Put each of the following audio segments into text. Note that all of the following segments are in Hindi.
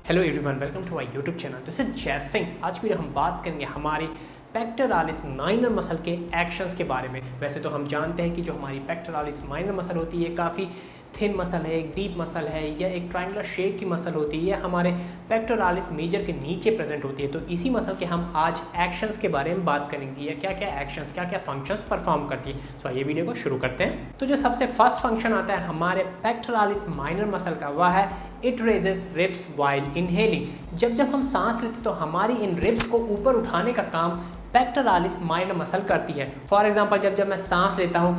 Hello everyone, welcome to my YouTube channel. This is Jai Singh. आज वीडियो हम बात करेंगे हमारी पेक्टोरालिस माइनर मसल के एक्शंस के बारे में। वैसे तो हम जानते हैं कि जो हमारी पेक्टोरालिस माइनर मसल होती है काफ़ी थिन मसल है, एक डीप मसल है या एक ट्रायंगुलर शेप की मसल होती है, या हमारे पेक्टोरालिस मेजर के नीचे प्रेजेंट होती है। तो इसी मसल के हम आज एक्शंस के बारे में बात करेंगे, या क्या क्या एक्शंस, क्या क्या फंक्शंस परफॉर्म करती है। तो आइए वीडियो को शुरू करते हैं। तो जो सबसे फर्स्ट फंक्शन आता है हमारे पेक्टोरालिस माइनर मसल का, वह है it raises ribs while inhaling. जब हम सांस लेते तो हमारी इन रिब्स को ऊपर उठाने का काम पेक्टोरालिस माइनर मसल करती है। फॉर एग्जांपल जब मैं सांस लेता हूँ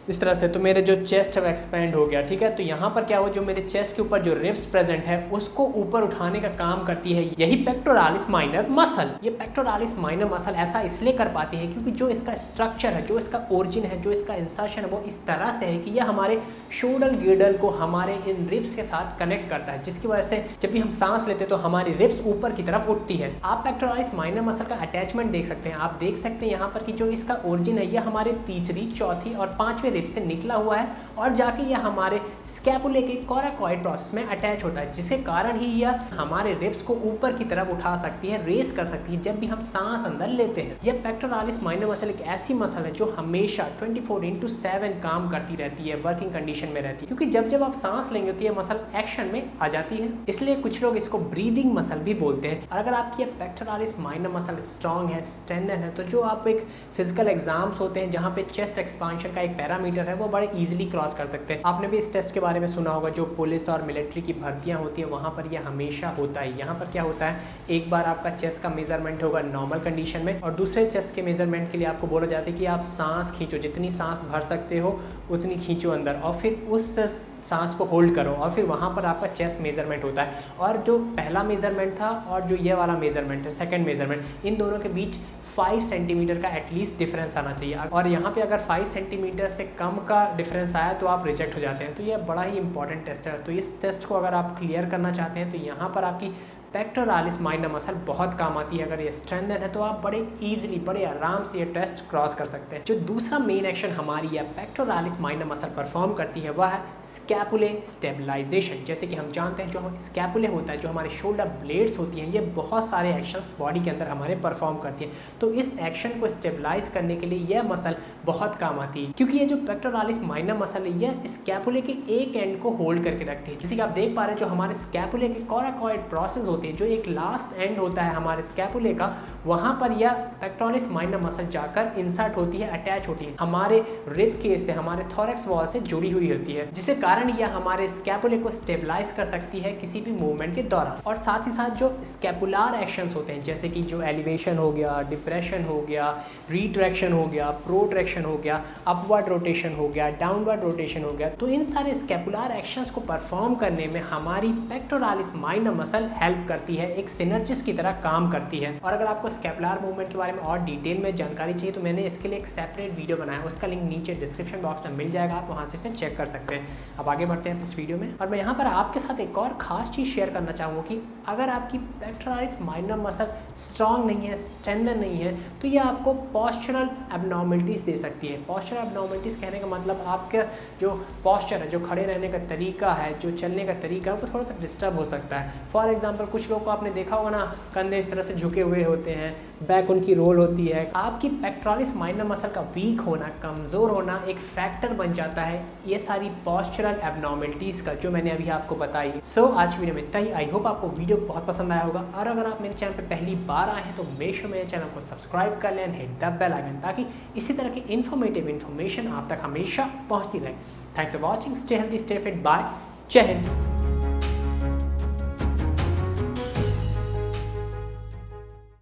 इस तरह से, तो मेरे जो चेस्ट है वो एक्सपेंड हो गया, ठीक है। तो यहाँ पर क्या हुआ, जो मेरे चेस्ट के ऊपर जो रिब्स प्रेजेंट है उसको ऊपर उठाने का काम करती है यही पेक्टोरालिस माइनर मसल। ये पेक्टोरालिस माइनर मसल ऐसा इसलिए कर पाती है क्योंकि जो इसका स्ट्रक्चर है, जो इसका ओरिजिन है, जो इसका इंसर्शन है, वो इस तरह से है कि यह हमारे शोल्डर गिर्डल को हमारे इन रिब्स के साथ कनेक्ट करता है, जिसकी वजह से जब भी हम सांस लेते हैं तो हमारी रिब्स ऊपर की तरफ उठती है। आप पेक्टोरालिस माइनर मसल का अटैचमेंट देख सकते हैं। आप देख सकते हैं यहाँ पर कि जो इसका ओरिजिन है यह हमारे तीसरी, चौथी और पांचवें रिब से निकला हुआ है और जाके यह हमारे स्कैपुले के कोराकॉइड प्रोसेस में अटैच होता है, जिसके कारण ही यह हमारे रिब्स को ऊपर की तरफ उठा सकती है, रेस कर सकती है जब भी हम सांस अंदर लेते हैं। यह पेक्टोरालिस माइनर मसल एक ऐसी मसल है जो हमेशा 24/7 काम करती रहती है, वर्किंग कंडीशन में रहती है, क्योंकि जब आप सांस लेंगे तो यह मसल एक्शन में आ जाती है। इसलिए कुछ लोग इसको ब्रीदिंग मसल भी बोलते हैं। और अगर आपकी पेक्टोरालिस माइनर मसल स्ट्रांग है, स्ट्रेंथन है, तो जो आप एक फिजिकल एग्जाम्स होते हैं जहाँ पे चेस्ट एक्सपांशन का एक पैरामीटर है वो बड़े इजीली क्रॉस कर सकते हैं। आपने भी इस टेस्ट के बारे में सुना होगा, जो पुलिस और मिलिट्री की भर्तियां होती है वहां पर यह हमेशा होता है। यहाँ पर क्या होता है, एक बार आपका चेस्ट का मेजरमेंट होगा नॉर्मल कंडीशन में, और दूसरे चेस्ट के मेजरमेंट के लिए आपको बोला जाता है कि आप सांस खींचो, जितनी सांस भर सकते हो उतनी खींचो अंदर, और फिर उस सांस को होल्ड करो, और फिर वहाँ पर आपका चेस्ट मेजरमेंट होता है। और जो पहला मेजरमेंट था और जो ये वाला मेजरमेंट है, सेकंड मेजरमेंट, इन दोनों के बीच 5 सेंटीमीटर का एटलीस्ट डिफरेंस आना चाहिए। और यहाँ पे अगर 5 सेंटीमीटर से कम का डिफरेंस आया तो आप रिजेक्ट हो जाते हैं। तो ये बड़ा ही इंपॉर्टेंट टेस्ट है। तो इस टेस्ट को अगर आप क्लियर करना चाहते हैं तो यहाँ पर आपकी पेक्टोरालिस माइनर मसल बहुत काम आती है। अगर ये स्ट्रेंथन है तो आप बड़े इजीली, बड़े आराम से ये टेस्ट क्रॉस कर सकते हैं। जो दूसरा मेन एक्शन हमारी ये पेक्टोरालिस माइनर मसल परफॉर्म करती है वह है स्कैपुले स्टेबलाइजेशन। जैसे कि हम जानते हैं जो स्कैपुले होता है, जो हमारे शोल्डर ब्लेड्स होती हैं, ये बहुत सारे एक्शंस बॉडी के अंदर हमारे परफॉर्म करती हैं। तो इस एक्शन को स्टेबलाइज करने के लिए यह मसल बहुत काम आती है, क्योंकि ये जो पेक्टोरालिस माइनर मसल है यह स्कैपुले के एक एंड को होल्ड करके रखती है। जैसे कि आप देख पा रहे हैं, जो हमारे स्कैपुले के कोराकॉइड प्रोसेस होते हैं, जो एक लास्ट एंड होता है हमारे स्कैपुले का, वहां पर यह पेक्टोरालिस माइनर मसल जाकर इंसर्ट होती है, अटैच होती है, हमारे रिब केस से, हमारे थोरैक्स वॉल से जुड़ी हुई होती है, जिसके कारण यह हमारे स्कैपुले को स्टेबलाइज कर सकती है किसी भी मूवमेंट के दौरान। और साथ ही साथ जो स्कैपुलर एक्शंस होते हैं, जैसे कि जो एलिवेशन हो गया, डिप्रेशन हो गया, रिट्रैक्शन हो गया, प्रोट्रैक्शन हो गया, अपवर्ड रोटेशन हो गया, डाउनवर्ड रोटेशन हो गया, तो इन सारे स्कैपुलर एक्शंस को परफॉर्म करने में हमारी पेक्टोरालिस माइनर मसल हेल्प करती है, एक सिनर्जिस्ट की तरह काम करती है। और अगर आपको स्कैपुलर मूवमेंट के बारे में और डिटेल में जानकारी चाहिए तो मैंने इसके लिए एक सेपरेट वीडियो बनाया है, उसका लिंक नीचे डिस्क्रिप्शन बॉक्स में मिल जाएगा, आप वहां से इसे चेक कर सकते हैं। अब आगे बढ़ते हैं इस वीडियो में, और मैं यहाँ पर आपके साथ एक और खास चीज़ शेयर करना चाहूँगा कि अगर आपकी पेक्टोरालिस माइनर मसल स्ट्रांग नहीं है, स्ट्रेंथन नहीं है, तो ये आपको पॉस्चरल एब्नॉर्मलिटीज़ दे सकती है। पॉस्चरल एब्नॉर्मलिटीज़ कहने का मतलब आपका जो पॉस्चर है, जो खड़े रहने का तरीका है, जो चलने का तरीका है, वो थोड़ा सा डिस्टर्ब हो सकता है। फॉर एग्जाम्पल कुछ लोग को आपने देखा होगा ना, कंधे इस तरह से झुके हुए होते हैं, बैक उनकी रोल होती है। आपकी पेक्टोरालिस माइनर मसल का वीक होना, कमज़ोर होना एक फैक्टर बन जाता है ये सारी पॉस्चरल एब्नॉर्मलिटीज़ का, जो मैंने अभी आपको बताई। सो आज की वीडियो में इतना ही। आई होप आपको वीडियो बहुत पसंद आया होगा, और अगर आप मेरे चैनल पर पहली बार आए हैं तो मेक श्योर मेरे चैनल को सब्सक्राइब कर लें, हिट द बेल आइकन, ताकि इसी तरह की इन्फॉर्मेटिव इन्फॉर्मेशन आप तक हमेशा पहुँचती रहे। Thanks for watching, stay healthy, stay fit, bye, जय हिंद।